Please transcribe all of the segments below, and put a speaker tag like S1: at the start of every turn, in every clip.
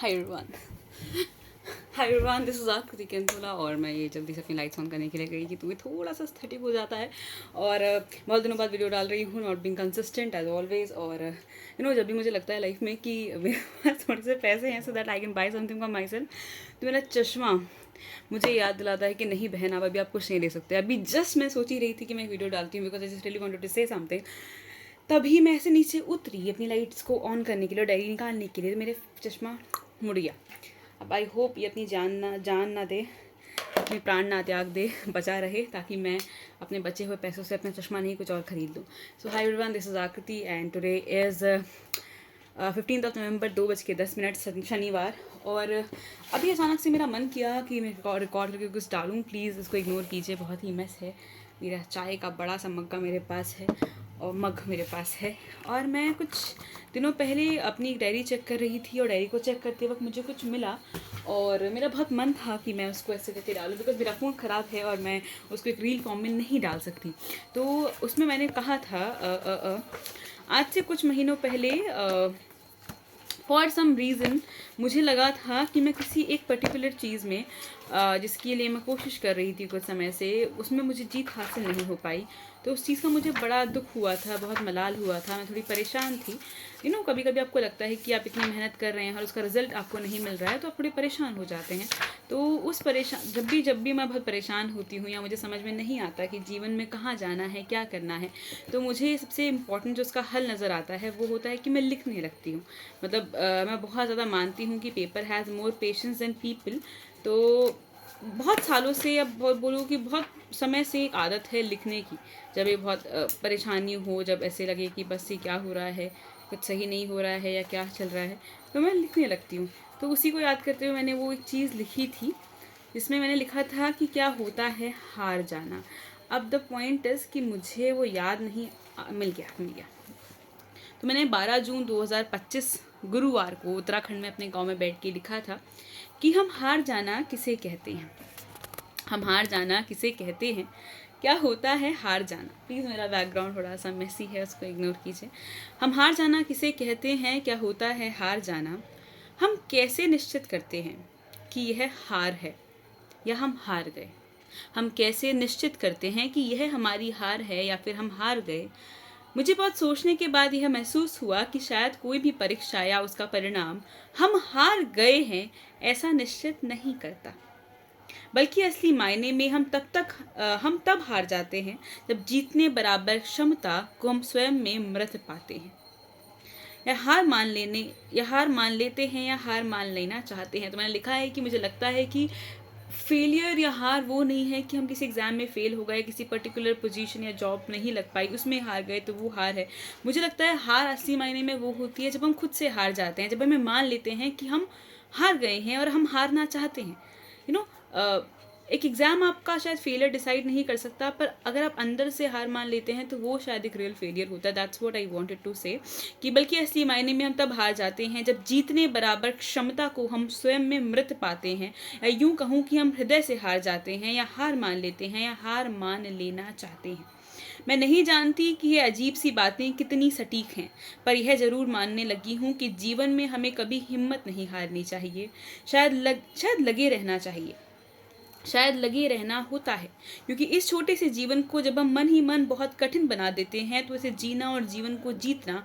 S1: Hi everyone, hi everyone, this is आकृति केंतुला। और मैं ये जल्दी से अपनी लाइट्स ऑन करने के लिए गई कि तुम्हें थोड़ा सा एस्थेटिक हो जाता है। और बहुत दिनों बाद वीडियो डाल रही हूँ, not being consistent as always. और जब भी मुझे लगता है लाइफ में कि मेरे पास थोड़े से पैसे हैं so that I can buy something for my self, तो मेरा चश्मा मुझे याद दिलाता है कि नहीं बहन, आप अभी आप कुछ नहीं ले सकते। अभी जस्ट मैं सोच ही रही थी कि मैं वीडियो डालती हूँ because I just really wanted to say something. तभी मैं ऐसे नीचे उतरी अपनी लाइट्स को ऑन करने के लिए, डायरी निकालने के लिए, तो मेरे चश्मा मुड़ गया। अब आई होप ये अपनी जान ना दे, अपने प्राण ना त्याग दे, बचा रहे, ताकि मैं अपने बचे हुए पैसों से अपना चश्मा नहीं कुछ और ख़रीद लूँ। सो हाय एवरीवन, दिस इज़ आकृति एंड टुडे इज़ 15 नवंबर 2:10 शनिवार। और अभी अचानक से मेरा मन किया कि मैं रिकॉर्ड करके कुछ डालूँ। प्लीज़ इसको इग्नोर कीजिए, बहुत ही मेस है। मेरा चाय का बड़ा सा मग्गा मेरे पास है और मग मेरे पास है। और मैं कुछ दिनों पहले अपनी डायरी चेक कर रही थी और डायरी को चेक करते वक्त मुझे कुछ मिला और मेरा बहुत मन था कि मैं उसको ऐसे करके डालूँ बिकॉज मेरा फ़ोन ख़राब है और मैं उसको एक रील फॉर्म में नहीं डाल सकती। तो उसमें मैंने कहा था आज से कुछ महीनों पहले फॉर सम रीज़न मुझे लगा था कि मैं किसी एक पर्टिकुलर चीज़ में जिसके लिए मैं कोशिश कर रही थी कुछ समय से, उसमें मुझे जीत हासिल नहीं हो पाई। तो उस चीज़ का मुझे बड़ा दुख हुआ था, बहुत मलाल हुआ था, मैं थोड़ी परेशान थी। कभी कभी आपको लगता है कि आप इतनी मेहनत कर रहे हैं और उसका रिजल्ट आपको नहीं मिल रहा है तो आप थोड़े परेशान हो जाते हैं। तो उस जब भी मैं बहुत परेशान होती हूँ या मुझे समझ में नहीं आता कि जीवन में कहाँ जाना है, क्या करना है, तो मुझे सबसे इम्पॉर्टेंट जो उसका हल नज़र आता है वो होता है कि मैं लिखने लगती हूँ। मतलब मैं बहुत ज़्यादा मानती हूँ कि paper has more patience than people. तो बहुत सालों से, अब बहुत बोलूँ कि बहुत समय से एक आदत है लिखने की। जब ये बहुत परेशानी हो, जब ऐसे लगे कि बस ये क्या हो रहा है, कुछ सही नहीं हो रहा है या क्या चल रहा है, तो मैं लिखने लगती हूँ। तो उसी को याद करते हुए मैंने वो एक चीज़ लिखी थी जिसमें मैंने लिखा था कि क्या होता है हार जाना। अब द पॉइंट इज़ कि मुझे वो याद नहीं, मिल गया। तो मैंने 12 जून 2025 गुरुवार को उत्तराखंड में अपने गांव में बैठ के लिखा था कि हम हार जाना किसे कहते हैं, हम हार जाना किसे कहते हैं, क्या होता है हार जाना। प्लीज़ मेरा बैकग्राउंड थोड़ा सा मेसी है, उसको इग्नोर कीजिए। हम हार जाना किसे कहते हैं, क्या होता है हार जाना, हम कैसे निश्चित करते हैं कि यह हार है या हम हार गए, हम कैसे निश्चित करते हैं कि यह हमारी हार है या फिर हम हार गए। मुझे बहुत सोचने के बाद यह महसूस हुआ कि शायद कोई भी परीक्षा या उसका परिणाम हम हार गए हैं ऐसा निश्चित नहीं करता, बल्कि असली मायने में हम तब हार जाते हैं जब जीतने बराबर क्षमता को हम स्वयं में मृत पाते हैं, या हार मान लेते हैं या हार मान लेना चाहते हैं। तो मैंने लिखा है कि मुझे लगता है कि फेलियर या हार वो नहीं है कि हम किसी एग्ज़ाम में फेल हो गए, किसी पर्टिकुलर पोजीशन या जॉब नहीं लग पाई उसमें हार गए तो वो हार है। मुझे लगता है हार असली मायने में वो होती है जब हम खुद से हार जाते हैं, जब हमें मान लेते हैं कि हम हार गए हैं और हम हारना चाहते हैं। एक एग्ज़ाम आपका शायद फेलियर डिसाइड नहीं कर सकता, पर अगर आप अंदर से हार मान लेते हैं तो वो शायद एक रियल फेलियर होता है। That's what I wanted to say, कि बल्कि असली मायने में हम तब हार जाते हैं जब जीतने बराबर क्षमता को हम स्वयं में मृत पाते हैं, या यूँ कहूँ कि हम हृदय से हार जाते हैं या हार मान लेते हैं या हार मान लेना चाहते हैं। मैं नहीं जानती कि ये अजीब सी बातें कितनी सटीक हैं, पर यह ज़रूर मानने लगी हूँ कि जीवन में हमें कभी हिम्मत नहीं हारनी चाहिए। शायद लगे रहना चाहिए, शायद लगे रहना होता है, क्योंकि इस छोटे से जीवन को जब हम मन ही मन बहुत कठिन बना देते हैं तो इसे जीना और जीवन को जीतना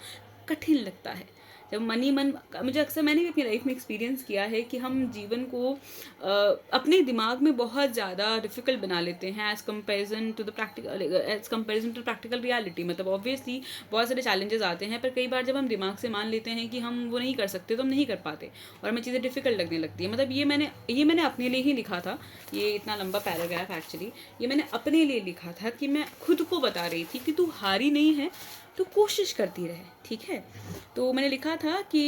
S1: कठिन लगता है। जब मन ही मन, मुझे अक्सर, मैंने भी अपनी लाइफ में एक्सपीरियंस किया है कि हम जीवन को अपने दिमाग में बहुत ज़्यादा डिफ़िकल्ट बना लेते हैं as comparison to practical reality. मतलब ऑब्वियसली बहुत सारे चैलेंजेस आते हैं, पर कई बार जब हम दिमाग से मान लेते हैं कि हम वो नहीं कर सकते तो हम नहीं कर पाते और हमें चीज़ें डिफ़िकल्ट लगने लगती है। मतलब ये मैंने अपने लिए ही लिखा था, ये इतना लंबा पैराग्राफ एक्चुअली ये मैंने अपने लिए लिखा था कि मैं खुद को बता रही थी कि तू हारी नहीं है, तो कोशिश करती रहे, ठीक है। तो मैंने लिखा था कि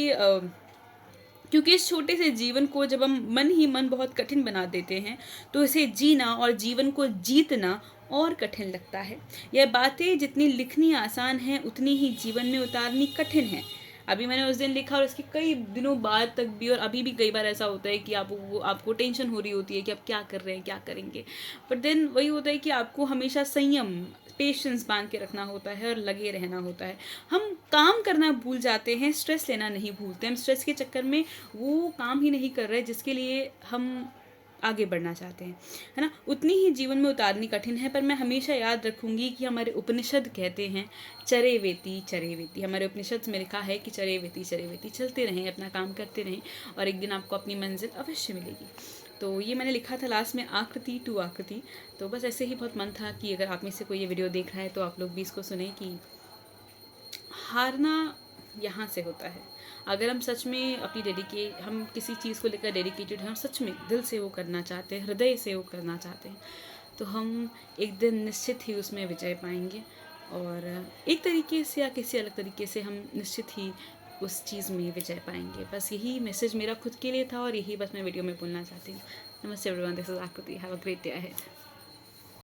S1: क्योंकि इस छोटे से जीवन को जब हम मन ही मन बहुत कठिन बना देते हैं तो इसे जीना और जीवन को जीतना और कठिन लगता है। यह बातें जितनी लिखनी आसान हैं उतनी ही जीवन में उतारनी कठिन है। अभी मैंने उस दिन लिखा और उसके कई दिनों बाद तक भी, और अभी भी कई बार ऐसा होता है कि आपको टेंशन हो रही होती है कि आप क्या कर रहे हैं, क्या करेंगे, बट देन वही होता है कि आपको हमेशा संयम, पेशेंस बांध के रखना होता है और लगे रहना होता है। हम काम करना भूल जाते हैं, स्ट्रेस लेना नहीं भूलते। हम स्ट्रेस के चक्कर में वो काम ही नहीं कर रहे जिसके लिए हम आगे बढ़ना चाहते हैं, है ना। उतनी ही जीवन में उतारनी कठिन है, पर मैं हमेशा याद रखूंगी कि हमारे उपनिषद कहते हैं चरे वेती चरे वेती। हमारे उपनिषद में लिखा है कि चरे वेती चरे वेती, चलते रहें, अपना काम करते रहें और एक दिन आपको अपनी मंजिल अवश्य मिलेगी। तो ये मैंने लिखा था लास्ट में, आकृति टू आकृति। तो बस ऐसे ही बहुत मन था कि अगर आप में से कोई ये वीडियो देख रहा है तो आप लोग भी इसको सुने कि हारना यहाँ से होता है। अगर हम सच में हम किसी चीज़ को लेकर डेडिकेटेड हैं और सच में दिल से वो करना चाहते हैं, हृदय से वो करना चाहते हैं, तो हम एक दिन निश्चित ही उसमें विजय पाएंगे। और एक तरीके से या किसी अलग तरीके से हम निश्चित ही उस चीज़ में विजय पाएंगे। बस यही मैसेज मेरा खुद के लिए था और यही बस मैं वीडियो में बोलना चाहती हूँ। नमस्ते एवरीवन, दिस इज आकृति। Have a great day ahead.